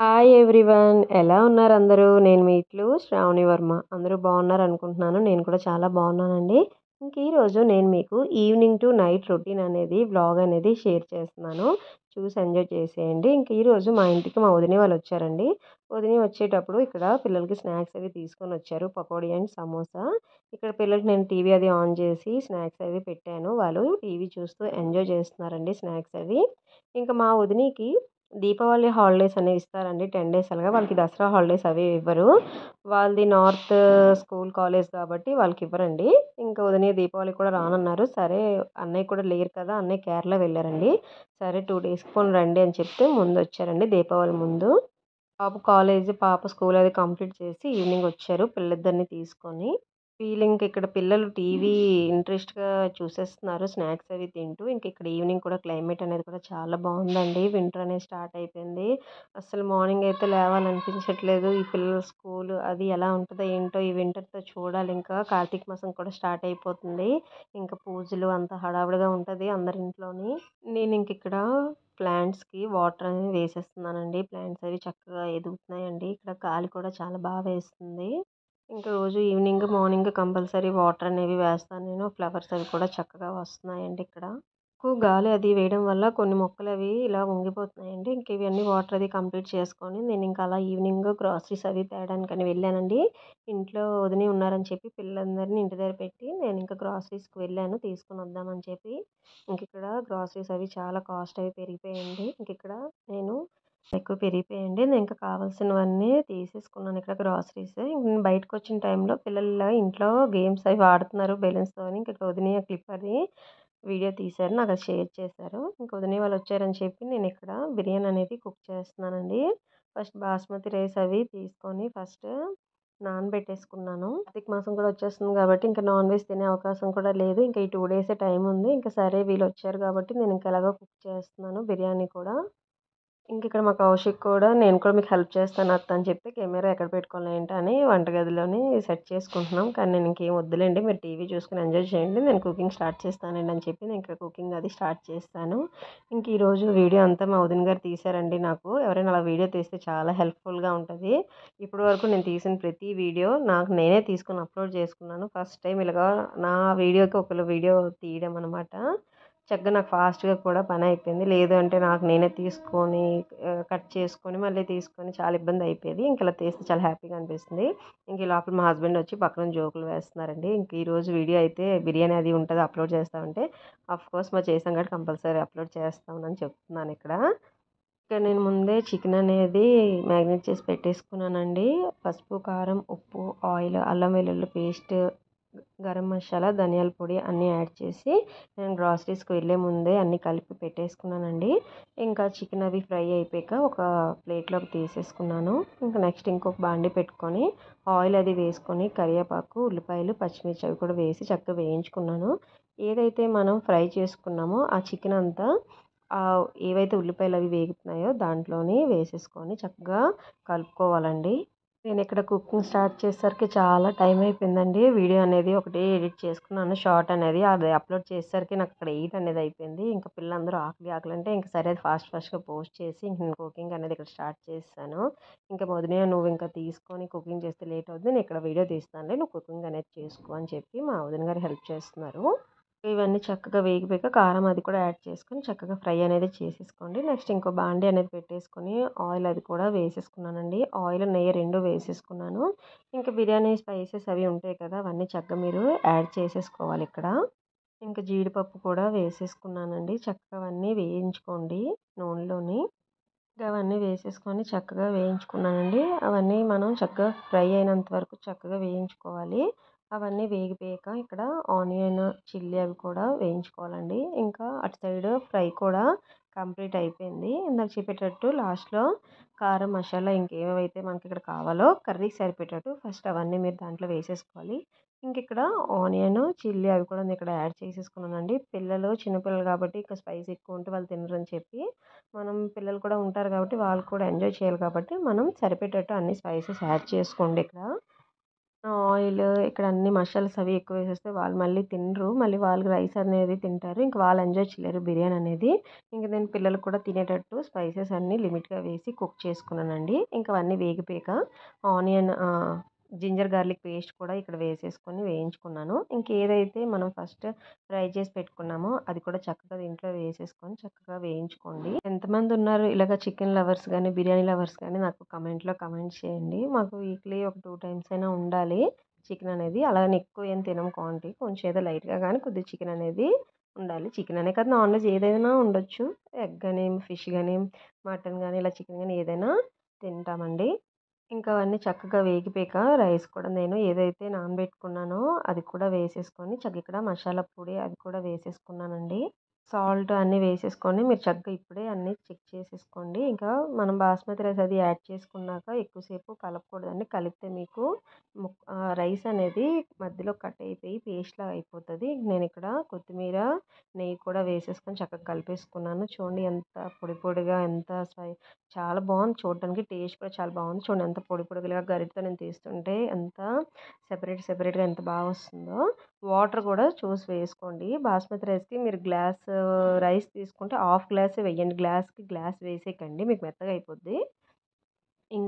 Hi everyone. ఎలా ఉన్నారు అందరూ? నేను మీ ఇట్లు శ్రావణి వర్మ. అందరూ బాగున్నారు అనుకుంటున్నాను. నేను కూడా చాలా బాగున్నానండి. ఈరోజు నేను మీకు ఈవినింగ్ టు నైట్ రొటీన్ అనేది వ్లాగ్ అనేది షేర్ చేస్తున్నాను. చూసి ఎంజాయ్ చేసేయండి. ఈరోజు మా ఇంటికి మా వదిన వాళ్ళు వచ్చారండి. వదిన వచ్చేటప్పుడు ఇక్కడ పిల్లలకి స్నాక్స్ అవి తీసుకొని వచ్చారు. పకోడీ అండ్ సమోసా. ఇక్కడ పిల్లలకి నేను టీవీ అది ఆన్ చేసి స్నాక్స్ అవి పెట్టాను. వాళ్ళు టీవీ చూస్తూ ఎంజాయ్ చేస్తున్నారండి స్నాక్స్ అవి. ఇంకా మా వదినికి దీపావళి హాలిడేస్ అనేవి ఇస్తారండి 10 డేస్ అలాగా. వాళ్ళకి దసరా హాలిడేస్ అవి ఇవ్వరు. వాళ్ళది నార్త్ స్కూల్ కాలేజ్ కాబట్టి వాళ్ళకి ఇవ్వరండి. ఇంకా వదిన దీపావళి కూడా రానన్నారు. సరే అన్నయ్య కూడా లేరు కదా, అన్నయ్య కేరళ వెళ్ళారండి. సరే 2 డేస్కి పోనీ రండి అని చెప్తే ముందు వచ్చారండి దీపావళి ముందు. పాప స్కూల్ అది కంప్లీట్ చేసి ఈవినింగ్ వచ్చారు పిల్లలిద్దరిని తీసుకొని. ఇక్కడ పిల్లలు టీవీ ఇంట్రెస్ట్‌గా చూసేస్తున్నారు స్నాక్స్ అవి తింటూ. ఇక్కడ ఈవినింగ్ కూడా క్లైమేట్ అనేది కూడా చాలా బాగుందండి. వింటర్ అనేది స్టార్ట్ అయిపోయింది. అసలు మార్నింగ్ అయితే లేవాలనిపించట్లేదు. ఈ పిల్లల స్కూల్ అది ఎలా ఉంటదో ఏంటో ఈ వింటర్‌తో చూడాలి. ఇంకా కార్తీక మాసం కూడా స్టార్ట్ అయిపోతుంది. ఇంకా పూజలు అంతా హడావిడిగా ఉంటది అందరి ఇంట్లోని. ఇక్కడ ప్లాంట్స్‌కి వాటర్ అనేది వేసేస్తున్నానండి. ప్లాంట్స్ అవి చక్కగా ఎదుగుతున్నాయండి. ఇక్కడ గాలి కూడా చాలా బాగా వేస్తుంది. రోజు ఈవినింగ్, మార్నింగ్ కంపల్సరీ వాటర్ అనేవి వేస్తాను నేను. ఫ్లవర్స్ అవి కూడా చక్కగా వస్తున్నాయండి ఇక్కడ. ఎక్కువ గాలి అది వేయడం వల్ల కొన్ని మొక్కలు అవి ఇలా వంగిపోతున్నాయండి. ఇవన్నీ వాటర్ అది కంప్లీట్ చేసుకొని నేను అలా ఈవినింగ్ గ్రాసరీస్ అవి తేడానికని వెళ్ళానండి. ఇంట్లో వదిన ఉన్నారని చెప్పి పిల్లలందరినీ ఇంటి దగ్గర పెట్టి నేను గ్రాసరీస్‌కి వెళ్ళాను తీసుకొని వద్దామని చెప్పి. ఇక్కడ గ్రాసరీస్ అవి చాలా కాస్ట్ అవి పెరిగిపోయాయండి. ఇక్కడ నేను ఎక్కువ పెరిగిపోయాయండి. నేను కావాల్సినవన్నీ తీసేసుకున్నాను ఇక్కడ గ్రాసరీస్. బయటకొచ్చిన టైంలో పిల్లలు ఇలా ఇంట్లో గేమ్స్ అవి ఆడుతున్నారు బెలూన్స్‌తోని. వదిన క్లిప్ అది వీడియో తీశారు. నాకు అది షేర్ చేశారు. వదిన వాళ్ళు వచ్చారని చెప్పి నేను ఇక్కడ బిర్యానీ అనేది కుక్ చేస్తున్నానండి. ఫస్ట్ బాస్మతి రైస్ అవి తీసుకొని నానబెట్టేసుకున్నాను. కార్తీక మాసం కూడా వచ్చేస్తుంది కాబట్టి నాన్ వెజ్ తినే అవకాశం కూడా లేదు. ఈ 2 డేసే టైం ఉంది. సరే వీళ్ళు వచ్చారు కాబట్టి నేను ఎలాగో కుక్ చేస్తున్నాను బిర్యానీ కూడా. ఇక్కడ మా కౌశిక్ కూడా నేను కూడా మీకు హెల్ప్ చేస్తాను అత్త అని చెప్పి కెమెరా ఎక్కడ పెట్టుకోవాలి ఏంటి అని వంటగదిలోని సెట్ చేసుకుంటున్నాం. కానీ నేను ఇంకేం వద్దులేండి, మీరు టీవీ చూసుకుని ఎంజాయ్ చేయండి, నేను కుకింగ్ స్టార్ట్ చేస్తానండి అని చెప్పి నేను ఇక్కడ కుకింగ్ అది స్టార్ట్ చేస్తాను. ఈరోజు వీడియో అంతా మా వదిన గారు తీశారండి. నాకు ఎవరైనా అలా వీడియో తీస్తే చాలా హెల్ప్ఫుల్గా ఉంటుంది. ఇప్పటి వరకు నేను తీసిన ప్రతి వీడియో నేనే తీసుకుని అప్లోడ్ చేసుకున్నాను. ఫస్ట్ టైం ఇలాగా నా వీడియోకి ఒకరు వీడియో తీయడం అనమాట. చక్కగా నాకు ఫాస్ట్గా కూడా పని అయిపోయింది. లేదు అంటే నేనే తీసుకొని కట్ చేసుకొని మళ్ళీ తీసుకొని చాలా ఇబ్బంది అయిపోయేది. ఇలా తీస్తే చాలా హ్యాపీగా అనిపిస్తుంది. ఈ లోపల మా హస్బెండ్ వచ్చి పక్కన జోకులు వేస్తున్నారండి. ఈరోజు వీడియో అయితే బిర్యానీ అది ఉంటుంది అప్లోడ్ చేస్తామంటే కోర్స్ మరి చేసాం కాబట్టి కంపల్సరీ అప్లోడ్ చేస్తామని చెప్తున్నాను ఇక్కడ. నేను ముందే చికెన్ అనేది మ్యారినేట్ చేసి పెట్టేసుకున్నానండి. పసుపు, కారం, ఉప్పు, ఆయిల్, అల్లం వెల్లుల్లి పేస్ట్, గరం మసాలా, ధనియాల పొడి అన్నీ యాడ్ చేసి నేను గ్రాసరీస్కి వెళ్ళే ముందే అన్నీ కలిపి పెట్టేసుకున్నానండి. చికెన్ అవి ఫ్రై అయిపోయాక ఒక ప్లేట్లోకి తీసేసుకున్నాను. నెక్స్ట్ ఇంకొక బాండి పెట్టుకొని ఆయిల్ అది వేసుకొని కరివేపాకు, ఉల్లిపాయలు, పచ్చిమిర్చి అవి కూడా వేసి చక్కగా వేయించుకున్నాను. ఏదైతే మనం ఫ్రై చేసుకున్నామో ఆ చికెన్ అంతా ఏవైతే ఉల్లిపాయలు అవి వేగుతున్నాయో దాంట్లోని వేసేసుకొని చక్కగా కలుపుకోవాలండి. నేను ఇక్కడ కుకింగ్ స్టార్ట్ చేసేసరికి చాలా టైం అయిపోయిందండి. వీడియో అనేది ఒకటి ఎడిట్ చేసుకున్నాను షార్ట్ అనేది. అది అప్లోడ్ చేసేసరికి నాకు అక్కడ 8 అనేది అయిపోయింది. పిల్లలందరూ ఆకలి అంటే సరే అది ఫాస్ట్గా పోస్ట్ చేసి నేను కుకింగ్ అనేది ఇక్కడ స్టార్ట్ చేశాను. వదిన నువ్వు తీసుకొని కుకింగ్ చేస్తే లేట్ అవుతుంది, నేను ఇక్కడ వీడియో తీస్తానులే, నువ్వు కుకింగ్ అనేది చేసుకో అని చెప్పి మా వదిన గారు హెల్ప్ చేస్తున్నారు. ఇవన్నీ చక్కగా వేగిపోయాక కారం అది కూడా యాడ్ చేసుకొని చక్కగా ఫ్రై అనేది చేసేసుకోండి. నెక్స్ట్ ఇంకో బాండి అనేది పెట్టేసుకొని ఆయిల్ అది కూడా వేసేసుకున్నానండి. ఆయిల్, నెయ్యి 2 వేసేసుకున్నాను. బిర్యానీ స్పైసెస్ అవి ఉంటాయి కదా, అవన్నీ చక్కగా మీరు యాడ్ చేసేసుకోవాలి ఇక్కడ. జీడిపప్పు కూడా వేసేసుకున్నానండి. చక్కగా అవన్నీ వేయించుకోండి నూనెలోని. అవన్నీ వేసేసుకొని చక్కగా వేయించుకున్నానండి. అవన్నీ మనం చక్కగా ఫ్రై అయినంత వరకు చక్కగా వేయించుకోవాలి. అవన్నీ వేగిపోయాక ఇక్కడ ఆనియన్, చిల్లీ అవి కూడా వేయించుకోవాలండి. అటు సైడ్ ఫ్రై కూడా కంప్లీట్ అయిపోయింది. ఇందాక చెప్పేటట్టు లాస్ట్లో కారం, మసాలా ఇంకేమైతే మనకి ఇక్కడ కావాలో కర్రీకి సరిపెట్టేటట్టు ఫస్ట్ అవన్నీ మీరు దాంట్లో వేసేసుకోవాలి. ఇక్కడ ఆనియన్, చిల్లీ అవి కూడా నేను ఇక్కడ యాడ్ చేసేసుకున్నానండి. పిల్లలు చిన్నపిల్లలు కాబట్టి స్పైస్ ఎక్కువ ఉంటే వాళ్ళు తినరని చెప్పి పిల్లలు కూడా ఉంటారు కాబట్టి వాళ్ళు కూడా ఎంజాయ్ చేయాలి కాబట్టి మనం సరిపెట్టేటట్టు అన్ని స్పైసెస్ యాడ్ చేసుకోండి ఇక్కడ. ఆయిల్ ఇక్కడ అన్ని మసాలాస్ అవి ఎక్కువ వేసేస్తే వాళ్ళు మళ్ళీ తినరు. మళ్ళీ వాళ్ళు రైస్ అనేది తింటారు. ఇంక వాళ్ళు ఎంజాయ్ చేయలేరు బిర్యానీ అనేది. ఇంక నేను పిల్లలకు కూడా తినేటట్టు స్పైసెస్ అన్నీ లిమిట్‌గా వేసి కుక్ చేసుకున్నానండి. ఇంక అవన్నీ వేగిపోయాక ఆనియన్ జింజర్ గార్లిక్ పేస్ట్ కూడా ఇక్కడ వేసేసుకొని వేయించుకున్నాను. ఇంకేదైతే మనం ఫస్ట్ ఫ్రై చేసి పెట్టుకున్నామో అది కూడా చక్కగా దీంట్లో వేసేసుకొని చక్కగా వేయించుకోండి. ఎంతమంది ఉన్నారు ఇలాగ చికెన్ లవర్స్ గానీ, బిర్యానీ లవర్స్ గానీ నాకు కమెంట్‌లో కమెంట్ చేయండి. మాకు వీక్లీ ఒక 2 టైమ్స్ అయినా ఉండాలి చికెన్ అనేది. అలాగని ఎక్కువ ఏం తినం క్వాంటిటీ. కొంచెం ఏదో లైట్‌గా గానీ కొద్దిగా చికెన్ అనేది ఉండాలి. చికెన్ అనే కాదు నాన్ వెజ్ ఏదైనా ఉండొచ్చు. ఎగ్ గానీ, ఫిష్ గానీ, మటన్ గానీ, ఇలా చికెన్ గానీ ఏదైనా తింటామండి. ఇంకా అవన్నీ చక్కగా వేగిపోయాక రైస్ కూడా నేను ఏదైతే నానబెట్టుకున్నానో అది కూడా వేసేసుకొని ఇక్కడ మసాలా పొడి అది కూడా వేసేసుకున్నానండి. సాల్ట్ అన్నీ వేసేసుకొని మీరు చక్కగా ఇప్పుడే అన్నీ చెక్ చేసేసుకోండి. ఇంకా మనం బాస్మతి రైస్ అది యాడ్ చేసుకున్నాక ఎక్కువసేపు కలపకూడదండి. కలిపితే మీకు రైస్ అనేది మధ్యలో కట్ అయిపోయి పేస్ట్‌లాగా అయిపోతది. నేనిక్కడ కొత్తిమీర, నెయ్యి కూడా వేసేసుకొని చక్కగా కలిపేసుకున్నాను. చూడండి ఎంత పొడి పొడిగా ఎంత చాలా బాగుంది చూడడానికి. టేస్ట్ కూడా చాలా బాగుంది. చూడండి ఎంత పొడి పొడిగా గరిటెతో నేను తీస్తుంటే ఎంత సెపరేట్‌గా ఎంత బాగా వస్తుందో. వాటర్ కూడా చూసి వేసుకోండి. బాస్మతి రైస్‌కి మీరు గ్లాస్ రైస్ తీసుకుంటే హాఫ్ గ్లాసే వెయ్యండి. గ్లాస్‌కి గ్లాస్ వేసేయకండి. మీకు మెత్తగా అయిపోద్ది.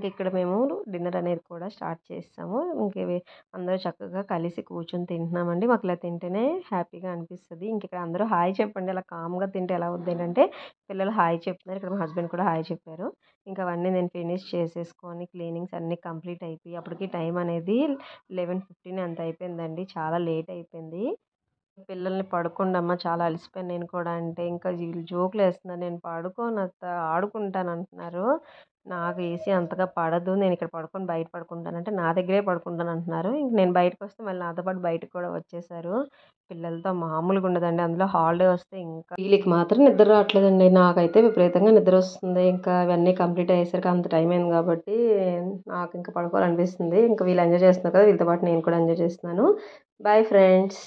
ఇక్కడ మేము డిన్నర్ అనేది కూడా స్టార్ట్ చేసేసాము. ఇవి అందరూ చక్కగా కలిసి కూర్చొని తింటున్నామండి. మాకు ఇలా తింటేనే హ్యాపీగా అనిపిస్తది. ఇక్కడ అందరూ హాయ్ చెప్పండి. అలా కామ్‌గా తింటే ఎలా అవుద్దేంటంటే పిల్లలు హాయ్ చెప్తున్నారు. ఇక్కడ మా హస్బెండ్ కూడా హాయ్ చెప్పారు. అవన్నీ నేను ఫినిష్ చేసేసుకొని క్లీనింగ్స్ అన్నీ కంప్లీట్ అయిపోయి అప్పటికి టైం అనేది 11:15 అంత అయిపోయిందండి. చాలా లేట్ అయిపోయింది. పిల్లల్ని పడుకోండమ్మా చాలా అలసిపోయాను నేను కూడా అంటే, ఇంకా వీళ్ళు జోకులేస్తున్నారు. నేను పడుకోను అత్త ఆడుకుంటానంటున్నారు. నాకు ఏసీ అంతగా పడదు. నేనిక్కడ పడుకొని బయట పడుకుంటానంటే, నా దగ్గరే పడుకుంటానంటున్నారు. నేను బయటకొస్తే మళ్ళీ నాతో పాటు బయటకి కూడా వచ్చేసారు. పిల్లలతో మామూలుగా ఉండదండి. అందులో హాలిడే వస్తే ఇంకా వీళ్ళకి మాత్రం నిద్ర రావట్లేదండి. నాకైతే విపరీతంగా నిద్రొస్తుంది. ఇంకా ఇవన్నీ కంప్లీట్ అయ్యేసరికి అంత టైం అయింది కాబట్టి, నాకింక పడుకోవాలనిపిస్తుంది. వీళ్ళు ఎంజాయ్ చేస్తున్నారు కదా! వీళ్ళతో పాటు నేను కూడా ఎంజాయ్ చేస్తున్నాను. Boy friends.